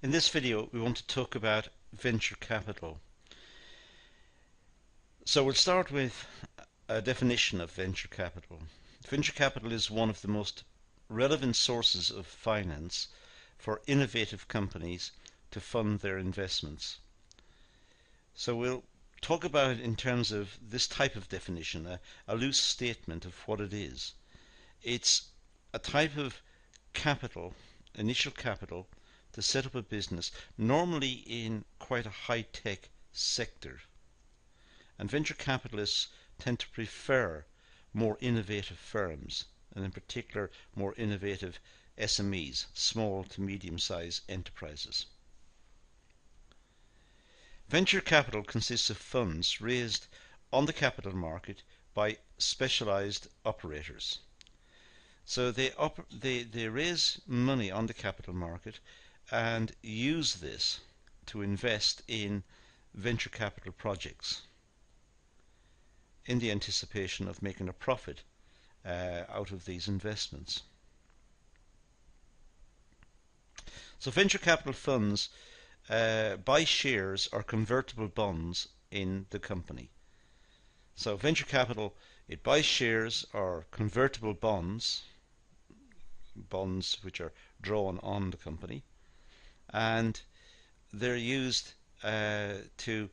In this video we want to talk about venture capital. So we'll start with a definition of venture capital. Venture capital is one of the most relevant sources of finance for innovative companies to fund their investments. So we'll talk about it in terms of this type of definition, a loose statement of what it is. It's a type of capital, initial capital, to set up a business, normally in quite a high-tech sector. And venture capitalists tend to prefer more innovative firms, and in particular more innovative SMEs, small to medium-sized enterprises. Venture capital consists of funds raised on the capital market by specialized operators. So they raise money on the capital market and use this to invest in venture capital projects in the anticipation of making a profit out of these investments. So venture capital funds buy shares or convertible bonds in the company. So venture capital, it buys shares or convertible bonds which are drawn on the company, and they're used to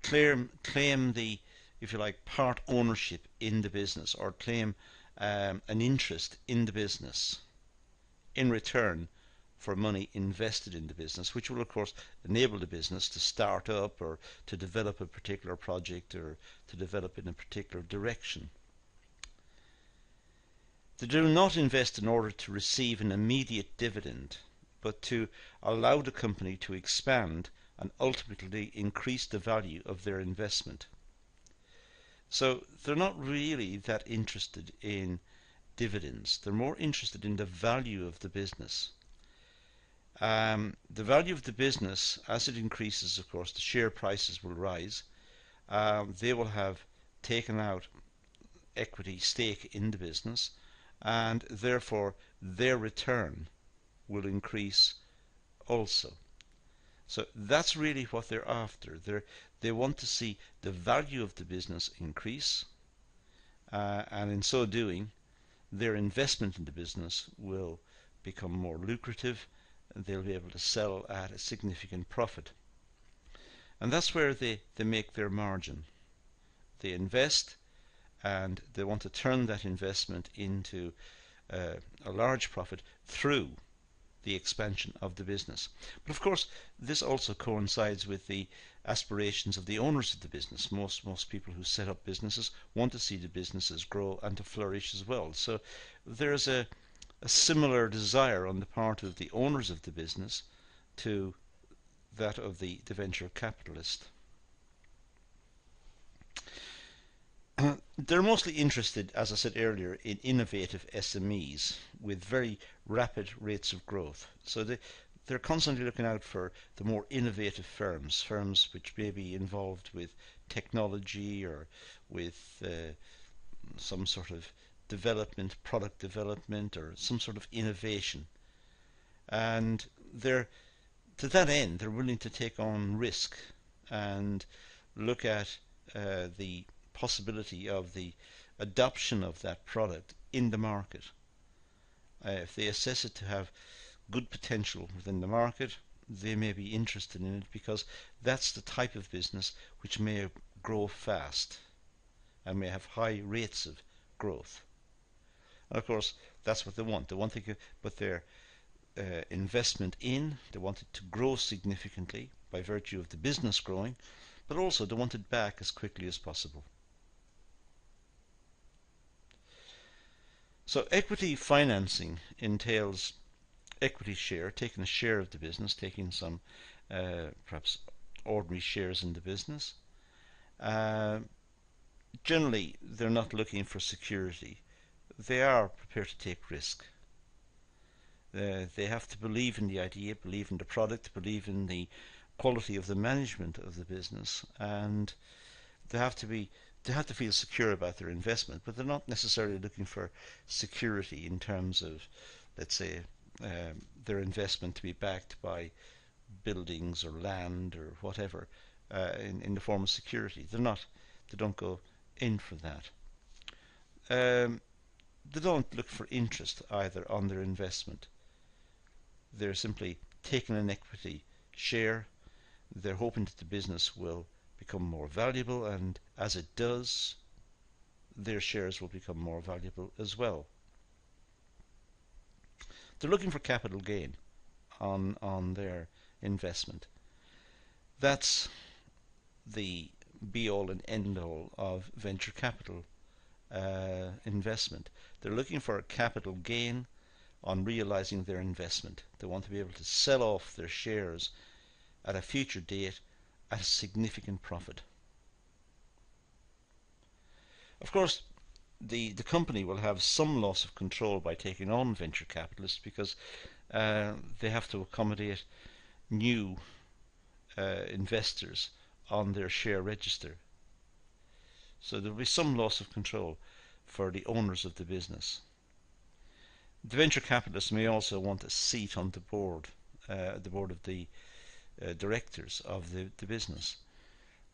claim the, if you like, part ownership in the business, or claim an interest in the business in return for money invested in the business, which will of course enable the business to start up or to develop a particular project or to develop in a particular direction. They do not invest in order to receive an immediate dividend, but to allow the company to expand and ultimately increase the value of their investment. So they're not really that interested in dividends. They're more interested in the value of the business. The value of the business, as it increases, of course, the share prices will rise. They will have taken out equity stake in the business, and therefore their return will increase also. So that's really what they're after. They want to see the value of the business increase, and in so doing, their investment in the business will become more lucrative, and they'll be able to sell at a significant profit. And that's where they make their margin. They invest, and they want to turn that investment into a large profit through the expansion of the business. But of course, this also coincides with the aspirations of the owners of the business. Most people who set up businesses want to see the businesses grow and to flourish as well. So there's a similar desire on the part of the owners of the business to that of the venture capitalist. They're mostly interested, as I said earlier, in innovative SMEs with very rapid rates of growth. So they're constantly looking out for the more innovative firms which may be involved with technology or with some sort of development, product development, or some sort of innovation. And to that end, they're willing to take on risk and look at the possibility of the adoption of that product in the market. If they assess it to have good potential within the market, they may be interested in it because that's the type of business which may grow fast and may have high rates of growth. And of course, that's what they want. They want to put their investment in, they want it to grow significantly by virtue of the business growing, but also they want it back as quickly as possible. So equity financing entails equity share, taking a share of the business, taking some perhaps ordinary shares in the business. Generally, they're not looking for security. They are prepared to take risk. They have to believe in the idea, believe in the product, believe in the quality of the management of the business, and they have to feel secure about their investment, but they're not necessarily looking for security in terms of, let's say, their investment to be backed by buildings or land or whatever in the form of security. They don't go in for that. They don't look for interest either on their investment. They're simply taking an equity share. They're hoping that the business will become more valuable, and as it does, their shares will become more valuable as well. They're looking for capital gain on their investment. That's the be-all and end-all of venture capital investment. They're looking for a capital gain on realizing their investment. They want to be able to sell off their shares at a future date at a significant profit. Of course, the company will have some loss of control by taking on venture capitalists, because they have to accommodate new investors on their share register. So there will be some loss of control for the owners of the business. The venture capitalists may also want a seat on the board of the directors of the business.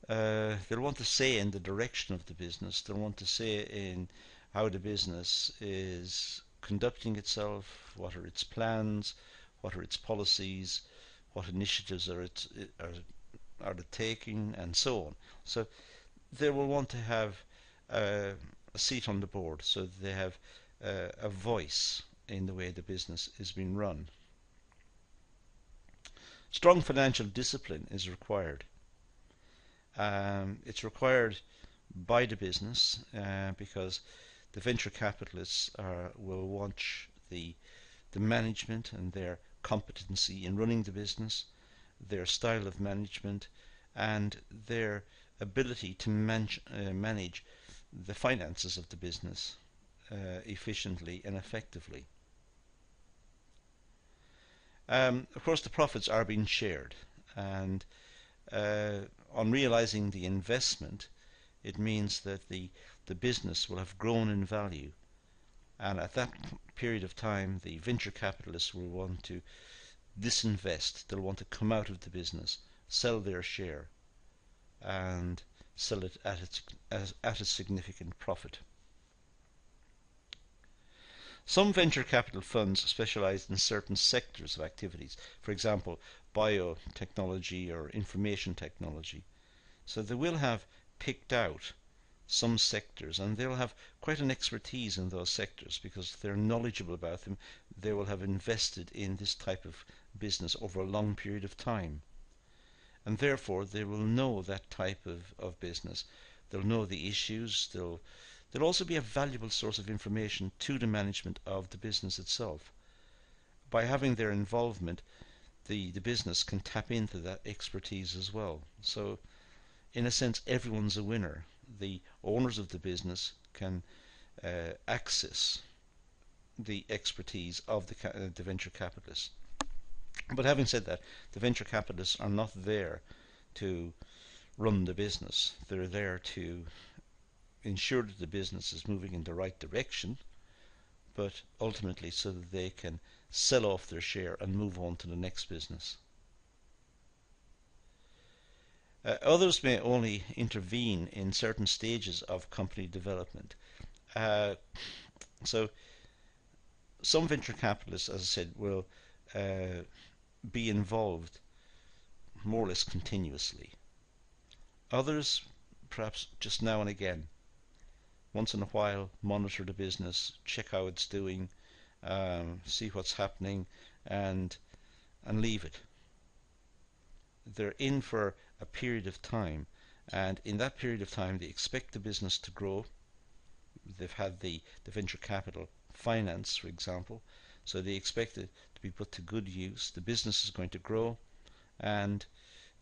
They'll want to say in the direction of the business. They'll want to say in how the business is conducting itself, what are its plans, what are its policies, what initiatives are they taking, and so on. So they will want to have a seat on the board, so they have a voice in the way the business is being run. Strong financial discipline is required. It's required by the business because the venture capitalists will watch the management and their competency in running the business, their style of management, and their ability to manage the finances of the business efficiently and effectively. Of course, the profits are being shared, and on realizing the investment, it means that the business will have grown in value, and at that period of time the venture capitalists will want to disinvest. They'll want to come out of the business, sell their share, and sell it at a significant profit. Some venture capital funds specialize in certain sectors of activities, for example, biotechnology or information technology. So they will have picked out some sectors, and they'll have quite an expertise in those sectors because they're knowledgeable about them. They will have invested in this type of business over a long period of time, and therefore they will know that type of business. They'll know the issues. They'll also be a valuable source of information to the management of the business itself. By having their involvement, the business can tap into that expertise as well. So in a sense, everyone's a winner. The owners of the business can access the expertise of the venture capitalists. But having said that, the venture capitalists are not there to run the business. They're there to ensure that the business is moving in the right direction, but ultimately so that they can sell off their share and move on to the next business. Others may only intervene in certain stages of company development. So some venture capitalists, as I said, will be involved more or less continuously. Others, perhaps just now and again, once in a while, monitor the business, check how it's doing, see what's happening, and leave it. They're in for a period of time, and in that period of time they expect the business to grow. They've had the venture capital finance, for example, so they expect it to be put to good use. The business is going to grow, and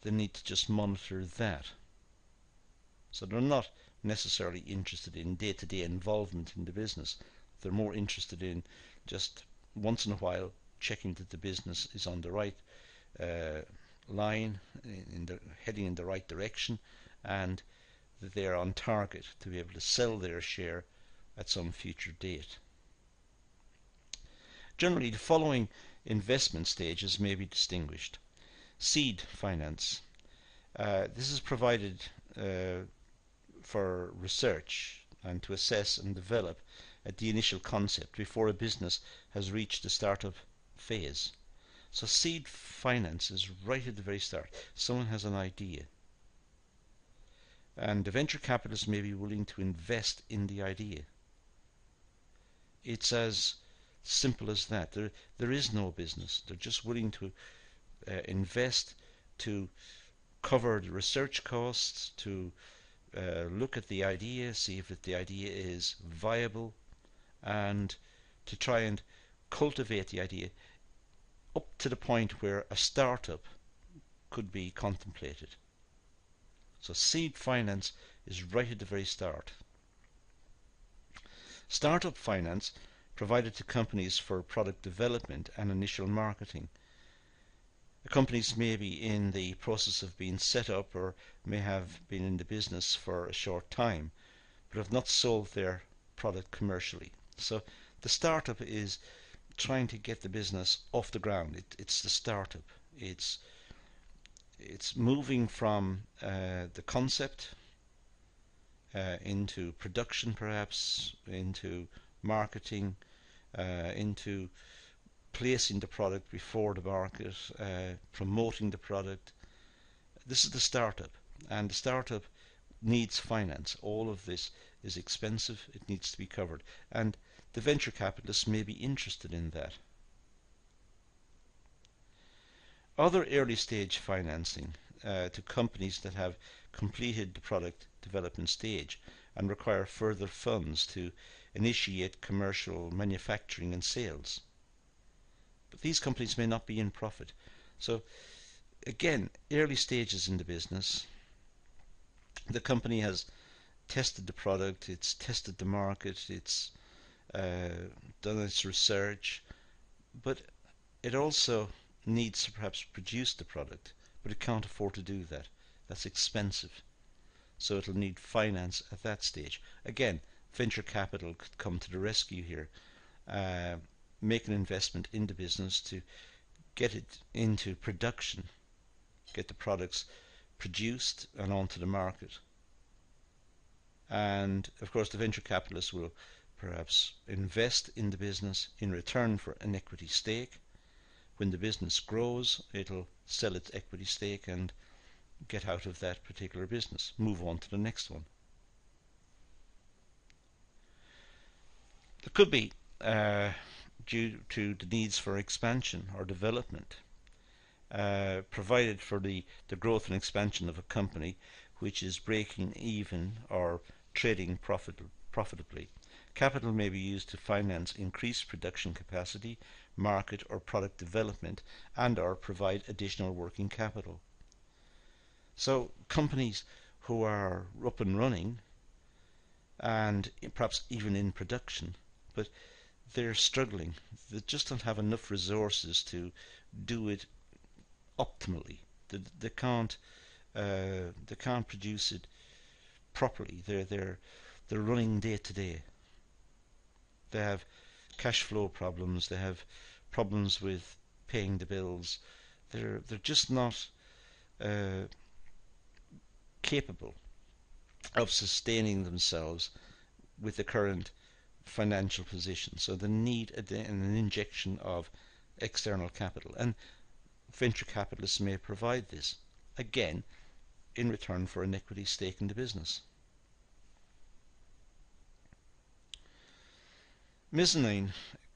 they need to just monitor that. So they're not necessarily interested in day-to-day involvement in the business. They're more interested in just once in a while checking that the business is on the right line, heading in the right direction, and that they're on target to be able to sell their share at some future date. Generally, the following investment stages may be distinguished. Seed finance. This is provided for research and to assess and develop at the initial concept before a business has reached the startup phase. So seed finance is right at the very start. Someone has an idea, and the venture capitalist may be willing to invest in the idea. It's as simple as that. There is no business. They're just willing to invest to cover the research costs, to look at the idea, see if the idea is viable, and to try and cultivate the idea up to the point where a startup could be contemplated. So seed finance is right at the very start. Startup finance provided to companies for product development and initial marketing. The companies may be in the process of being set up or may have been in the business for a short time but have not sold their product commercially. So the startup is trying to get the business off the ground. It's the startup. It's moving from the concept into production, perhaps into marketing, into placing the product before the market, promoting the product. This is the startup, and the startup needs finance. All of this is expensive. It needs to be covered, and the venture capitalists may be interested in that. Other early stage financing to companies that have completed the product development stage and require further funds to initiate commercial manufacturing and sales. But these companies may not be in profit. So again, early stages in the business, the company has tested the product, it's tested the market, it's done its research, but it also needs to perhaps produce the product, but it can't afford to do that. That's expensive. So it'll need finance at that stage. Again, venture capital could come to the rescue here, make an investment in the business to get it into production, get the products produced and onto the market. And of course the venture capitalists will perhaps invest in the business in return for an equity stake. When the business grows, it'll sell its equity stake and get out of that particular business, move on to the next one. There could be, due to the needs for expansion or development, provided for the growth and expansion of a company which is breaking even or trading profitably. Capital may be used to finance increased production capacity, market or product development, and or provide additional working capital. So companies who are up and running and perhaps even in production, but they're struggling. They just don't have enough resources to do it optimally. They can't produce it properly. They're running day to day. They have cash flow problems. They have problems with paying the bills. They're just not capable of sustaining themselves with the current financial position. So they need an injection of external capital, and venture capitalists may provide this, again, in return for an equity stake in the business. Mezzanine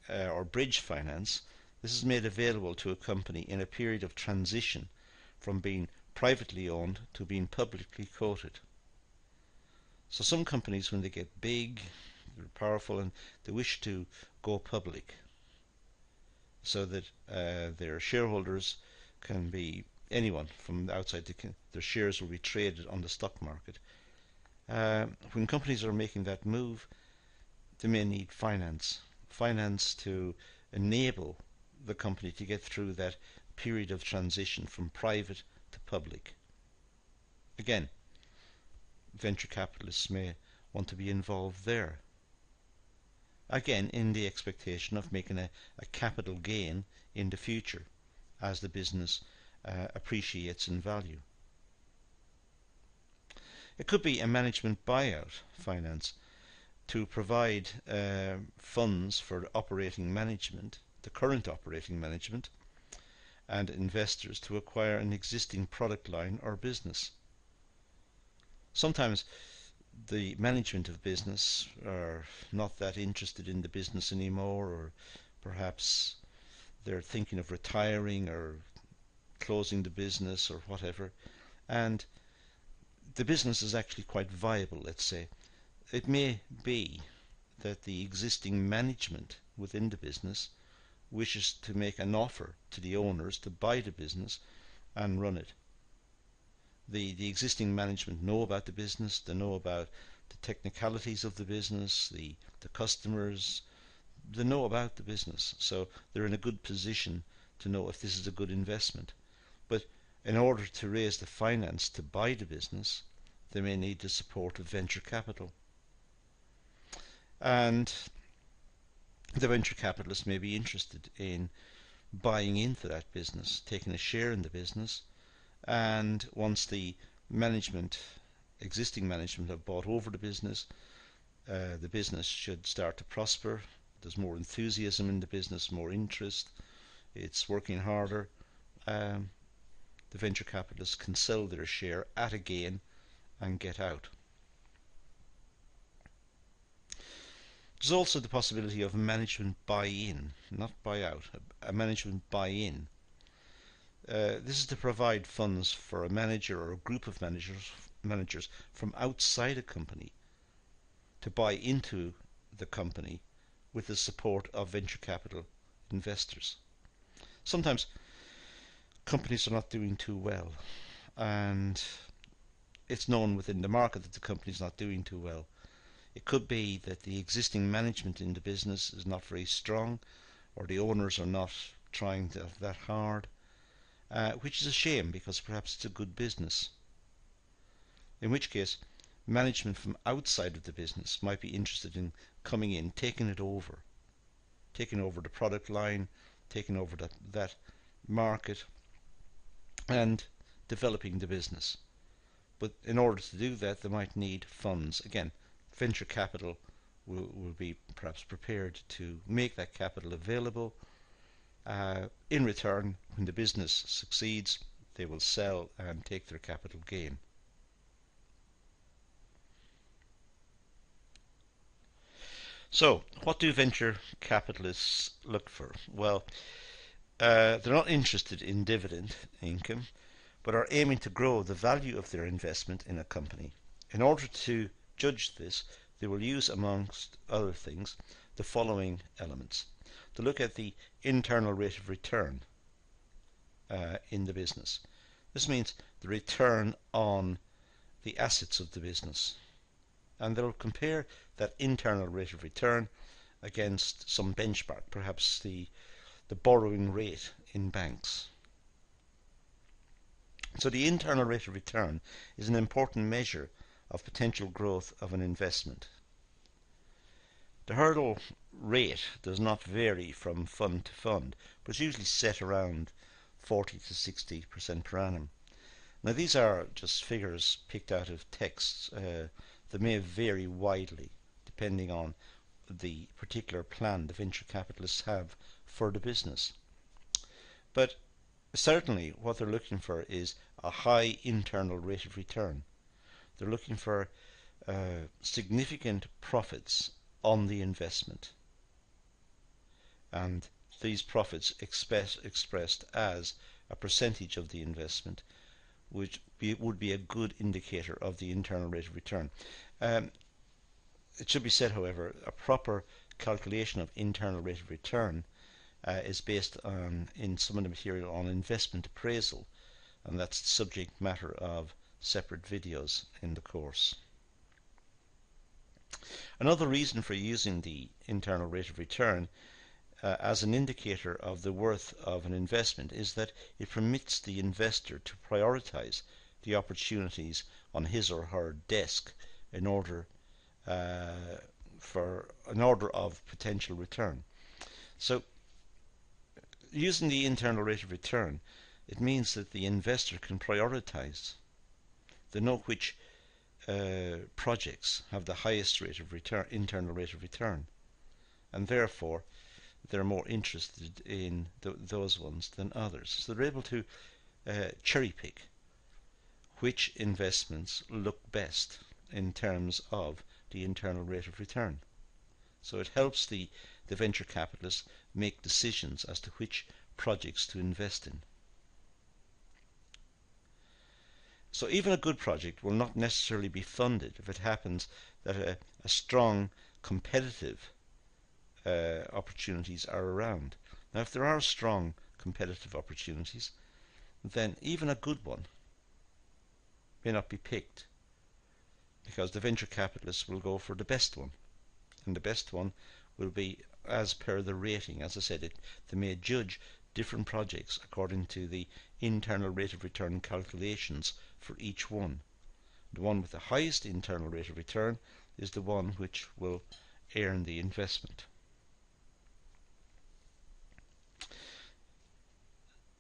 or bridge finance, this is made available to a company in a period of transition from being privately owned to being publicly quoted. So some companies, when they get big, they're powerful, and they wish to go public so that their shareholders can be anyone from outside. Their shares will be traded on the stock market. When companies are making that move, they may need finance to enable the company to get through that period of transition from private to public. Again, venture capitalists may want to be involved there. again in the expectation of making a capital gain in the future as the business appreciates in value. It could be a management buyout finance to provide funds for operating management, the current operating management, and investors to acquire an existing product line or business. Sometimes the management of business are not that interested in the business anymore, or perhaps they're thinking of retiring or closing the business or whatever, and the business is actually quite viable, let's say. It may be that the existing management within the business wishes to make an offer to the owners to buy the business and run it. The existing management know about the business, they know about the technicalities of the business, the customers, they know about the business, so they're in a good position to know if this is a good investment. But in order to raise the finance to buy the business, they may need the support of venture capital. And the venture capitalist may be interested in buying into that business, taking a share in the business, and once the existing management have bought over the business should start to prosper. There's more enthusiasm in the business, more interest, it's working harder. The venture capitalists can sell their share at a gain and get out. There's also the possibility of management buy-in, not buy-out, a management buy-in. This is to provide funds for a manager or a group of managers from outside a company to buy into the company with the support of venture capital investors. Sometimes companies are not doing too well, and it's known within the market that the company's not doing too well. It could be that the existing management in the business is not very strong, or the owners are not trying that hard, which is a shame because perhaps it's a good business. In which case, management from outside of the business might be interested in coming in, taking over the product line, taking over that market, and developing the business. But in order to do that, they might need funds. Again, venture capital will be perhaps prepared to make that capital available. In return, when the business succeeds, they will sell and take their capital gain. So, what do venture capitalists look for? Well, they're not interested in dividend income, but are aiming to grow the value of their investment in a company. In order to judge this, they will use, amongst other things, the following elements. To look at the internal rate of return in the business. This means the return on the assets of the business. And they'll compare that internal rate of return against some benchmark, perhaps the borrowing rate in banks. So the internal rate of return is an important measure of potential growth of an investment. The hurdle rate does not vary from fund to fund, but is usually set around 40 to 60% per annum. Now these are just figures picked out of texts that may vary widely depending on the particular plan the venture capitalists have for the business. But certainly what they're looking for is a high internal rate of return. They're looking for significant profits on the investment, and these profits expressed as a percentage of the investment, which would be a good indicator of the internal rate of return. It should be said, however, a proper calculation of internal rate of return is based on, in some of the material, on investment appraisal, and that's the subject matter of separate videos in the course. Another reason for using the internal rate of return as an indicator of the worth of an investment is that it permits the investor to prioritize the opportunities on his or her desk in order for an order of potential return. So using the internal rate of return, it means that the investor can prioritize. They know which projects have the highest rate of return, internal rate of return, and therefore they're more interested in those ones than others. So they're able to cherry pick which investments look best in terms of the internal rate of return. So it helps the venture capitalists make decisions as to which projects to invest in. So even a good project will not necessarily be funded if it happens that a strong competitive opportunities are around. Now, if there are strong competitive opportunities, then even a good one may not be picked, because the venture capitalists will go for the best one, and the best one will be as per the rating. As I said, they may judge different projects according to the internal rate of return calculations for each one. The one with the highest internal rate of return is the one which will earn the investment.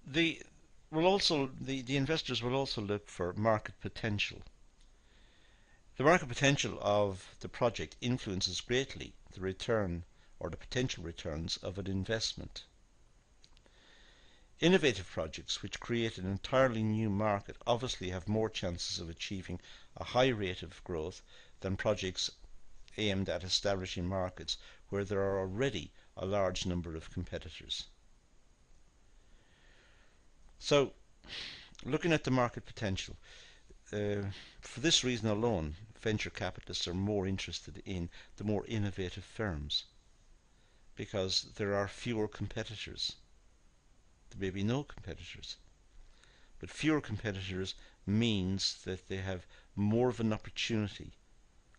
The investors will also look for market potential. The market potential of the project influences greatly the return or the potential returns of an investment. Innovative projects which create an entirely new market obviously have more chances of achieving a high rate of growth than projects aimed at establishing markets where there are already a large number of competitors. So, looking at the market potential, for this reason alone, venture capitalists are more interested in the more innovative firms, because there are fewer competitors. There may be no competitors, but fewer competitors means that they have more of an opportunity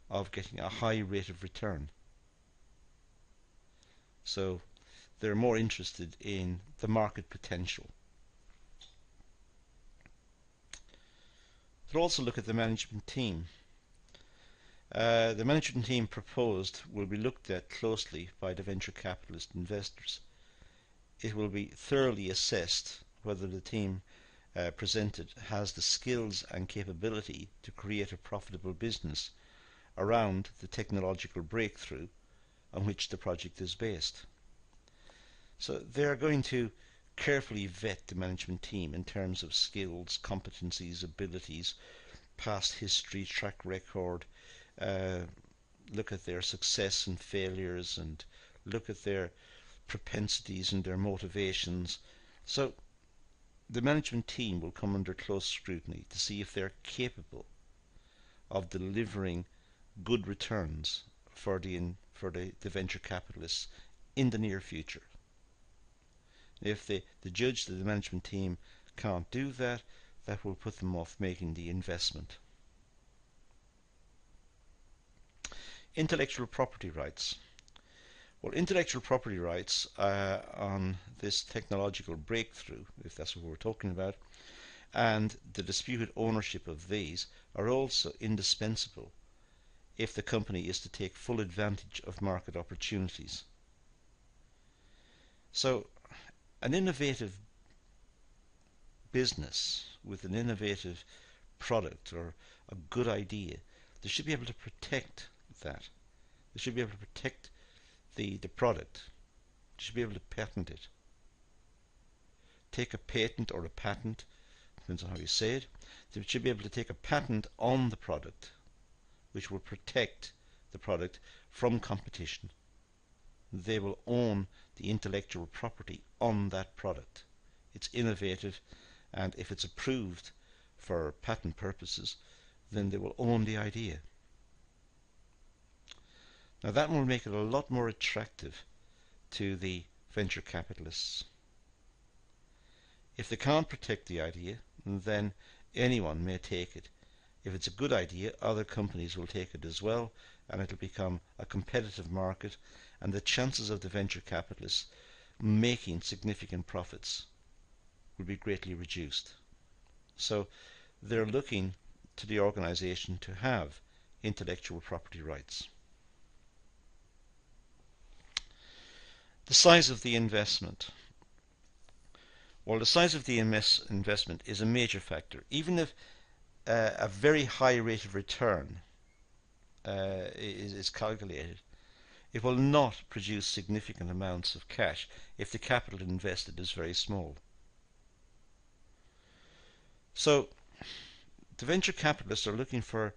of getting a high rate of return. So they're more interested in the market potential. We'll also look at the management team. The management team proposed will be looked at closely by the venture capitalist investors. It will be thoroughly assessed whether the team presented has the skills and capability to create a profitable business around the technological breakthrough on which the project is based. So they are going to carefully vet the management team in terms of skills, competencies, abilities, past history, track record, look at their success and failures, and look at their propensities and their motivations. So the management team will come under close scrutiny to see if they're capable of delivering good returns for the venture capitalists in the near future. If they judge that the management team can't do that, that will put them off making the investment. Intellectual property rights. Well, intellectual property rights on this technological breakthrough, if that's what we're talking about, and the disputed ownership of these are also indispensable if the company is to take full advantage of market opportunities. So an innovative business with an innovative product or a good idea, they should be able to protect that. They should be able to protect the product. They should be able to patent it. Take a patent or a patent, depends on how you say it. They should be able to take a patent on the product, which will protect the product from competition. They will own the intellectual property on that product. It's innovative, and if it's approved for patent purposes, then they will own the idea. Now that will make it a lot more attractive to the venture capitalists. If they can't protect the idea, then anyone may take it. If it's a good idea, other companies will take it as well, and it'll become a competitive market, and the chances of the venture capitalists making significant profits will be greatly reduced. So they're looking to the organization to have intellectual property rights. The size of the investment. Well, the size of the investment is a major factor. Even if a very high rate of return is calculated, it will not produce significant amounts of cash if the capital invested is very small. So the venture capitalists are looking for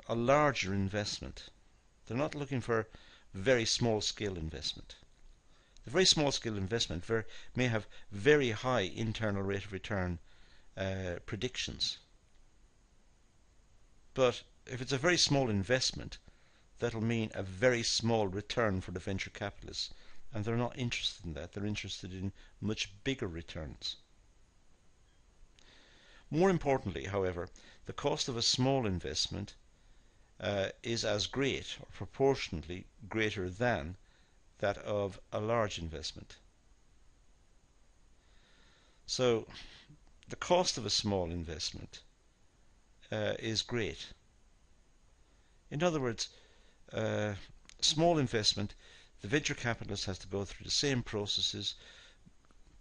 a larger investment. They're not looking for very small scale investment. The very small scale investment may have very high internal rate of return predictions. But if it's a very small investment, that'll mean a very small return for the venture capitalists. And they're not interested in that. They're interested in much bigger returns. More importantly, however, the cost of a small investment is as great or proportionately greater than that of a large investment. So the cost of a small investment is great. In other words, small investment, the venture capitalist has to go through the same processes,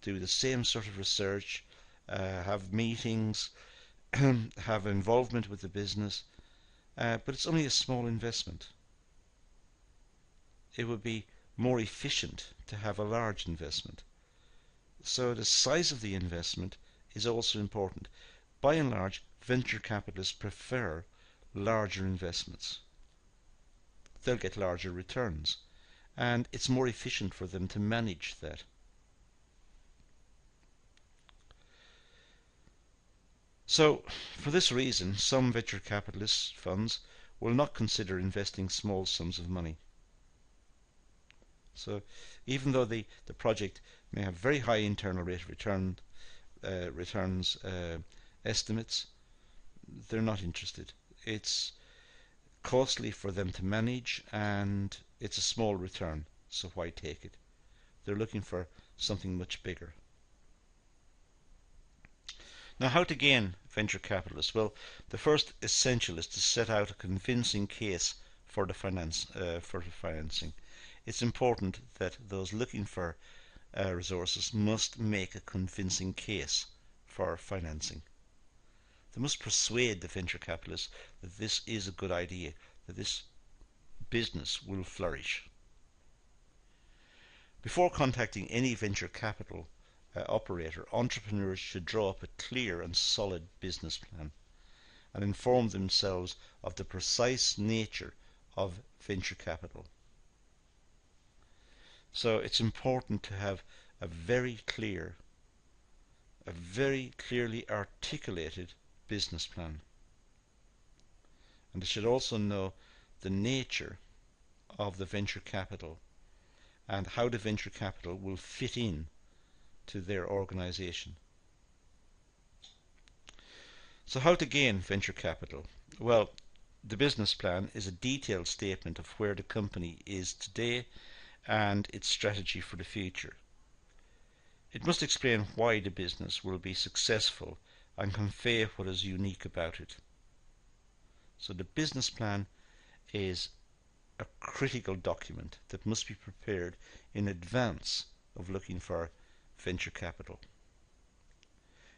do the same sort of research, have meetings, have involvement with the business, but it's only a small investment. It would be more efficient to have a large investment. So the size of the investment is also important. By and large, venture capitalists prefer larger investments. They'll get larger returns, and it's more efficient for them to manage that. So, for this reason, some venture capitalist funds will not consider investing small sums of money. So, even though the project may have very high internal rate of returns estimates, they're not interested. It's costly for them to manage, and it's a small return, so why take it? They're looking for something much bigger. Now, how to gain venture capitalists? Well, the first essential is to set out a convincing case for the financing. It's important that those looking for resources must make a convincing case for financing. They must persuade the venture capitalists that this is a good idea, that this business will flourish. Before contacting any venture capital operator, entrepreneurs should draw up a clear and solid business plan and inform themselves of the precise nature of venture capital. So it's important to have a very clearly articulated business plan. And they should also know the nature of the venture capital and how the venture capital will fit in to their organization. So how to gain venture capital? Well, the business plan is a detailed statement of where the company is today and its strategy for the future. It must explain why the business will be successful and convey what is unique about it. So the business plan is a critical document that must be prepared in advance of looking for venture capital.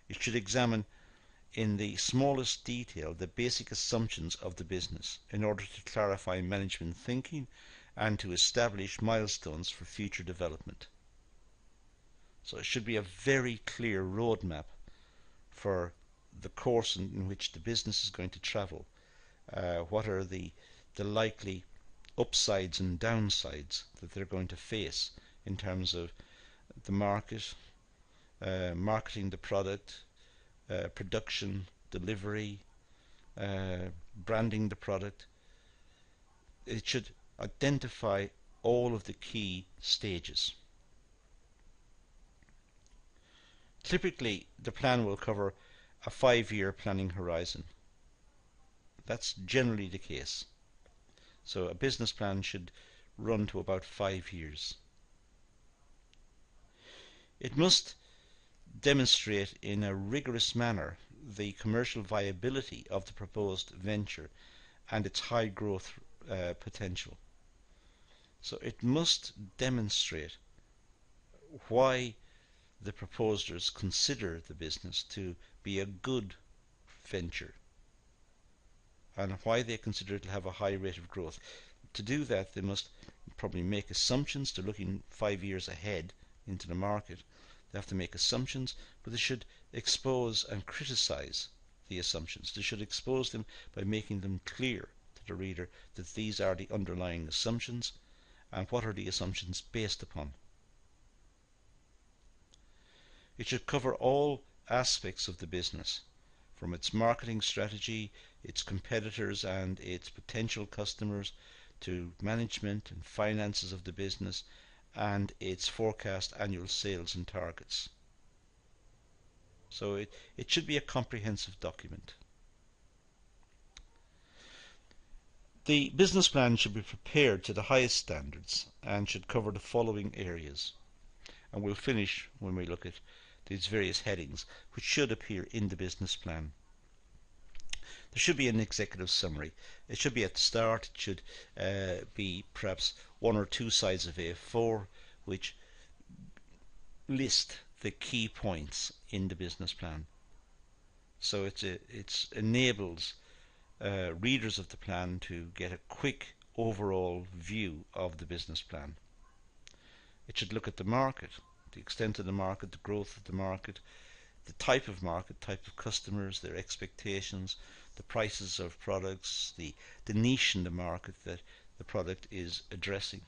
It should examine in the smallest detail the basic assumptions of the business in order to clarify management thinking and to establish milestones for future development. So it should be a very clear roadmap for the course in which the business is going to travel. What are the likely upsides and downsides that they're going to face in terms of the market, marketing the product, production, delivery, branding the product. It should identify all of the key stages. Typically, the plan will cover a 5-year planning horizon. That's generally the case. So a business plan should run to about 5 years. It must demonstrate in a rigorous manner the commercial viability of the proposed venture and its high growth potential. So it must demonstrate why the proposers consider the business to be a good venture and why they consider it to have a high rate of growth. To do that, they must probably make assumptions. They're looking 5 years ahead into the market. They have to make assumptions, but they should expose and criticize the assumptions. They should expose them by making them clear to the reader that these are the underlying assumptions and what are the assumptions based upon. It should cover all aspects of the business, from its marketing strategy, its competitors and its potential customers, to management and finances of the business, and its forecast annual sales and targets. So it should be a comprehensive document. The business plan should be prepared to the highest standards and should cover the following areas. And we'll finish when we look at these various headings, which should appear in the business plan. There should be an executive summary. It should be at the start. It should be perhaps 1 or 2 sides of A4, which list the key points in the business plan. So it enables readers of the plan to get a quick overall view of the business plan. It should look at the market, the extent of the market, the growth of the market, the type of market, type of customers, their expectations, the prices of products, the niche in the market that the product is addressing.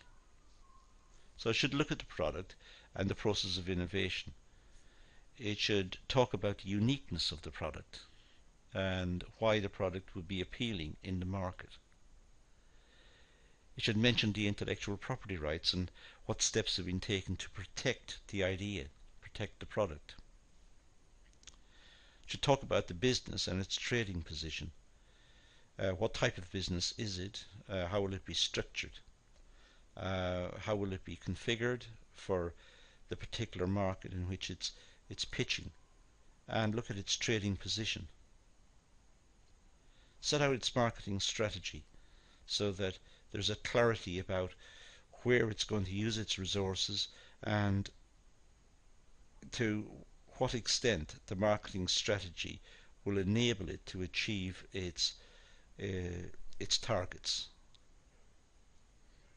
So it should look at the product and the process of innovation. It should talk about the uniqueness of the product and why the product would be appealing in the market. It should mention the intellectual property rights and what steps have been taken to protect the idea, protect the product. It should talk about the business and its trading position. What type of business is it? How will it be structured? How will it be configured for the particular market in which it's pitching? And look at its trading position. Set out its marketing strategy so that there's a clarity about where it's going to use its resources and to what extent the marketing strategy will enable it to achieve its targets.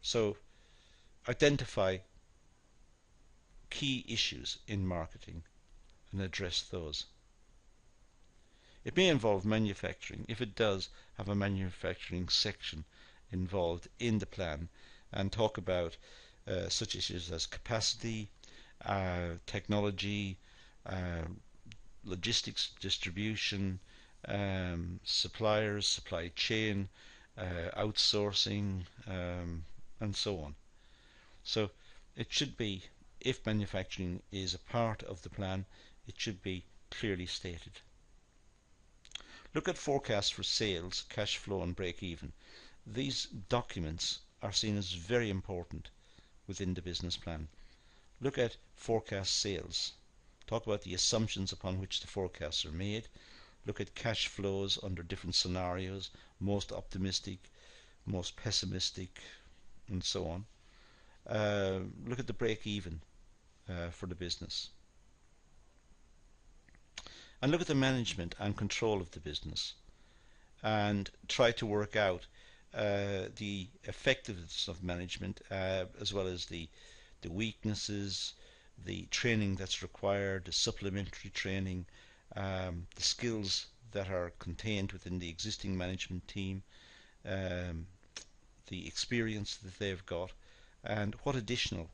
So identify key issues in marketing and address those. It may involve manufacturing. If it does, have a manufacturing section involved in the plan and talk about such issues as capacity, technology, logistics, distribution, suppliers, supply chain, outsourcing, and so on. So it should be, if manufacturing is a part of the plan, it should be clearly stated. Look at forecasts for sales, cash flow and break-even. These documents are seen as very important within the business plan. Look at forecast sales. Talk about the assumptions upon which the forecasts are made. Look at cash flows under different scenarios, most optimistic, most pessimistic, and so on. Look at the break-even for the business. And look at the management and control of the business and try to work out the effectiveness of management as well as the weaknesses, the training that's required, the supplementary training, the skills that are contained within the existing management team, the experience that they've got, and what additional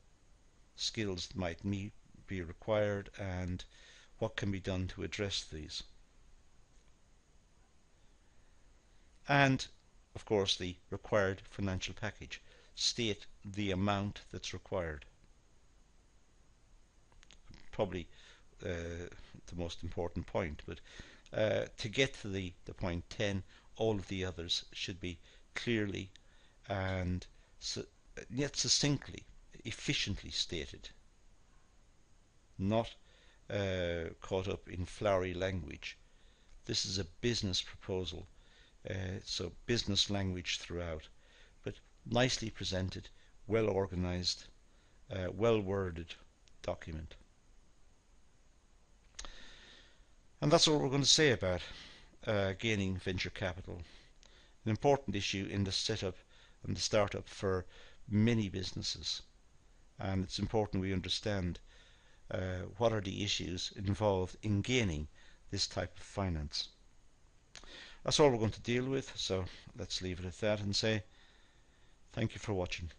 skills might be required and what can be done to address these. And of course the required financial package. State the amount that's required. Probably the most important point, but to get to the point 10, all of the others should be clearly and yet succinctly, efficiently stated, not caught up in flowery language. This is a business proposal, so business language throughout, but nicely presented well organized, well worded document. And that's all we're going to say about gaining venture capital. An important issue in the setup and the startup for many businesses. And it's important we understand what are the issues involved in gaining this type of finance. That's all we're going to deal with, so let's leave it at that and say thank you for watching.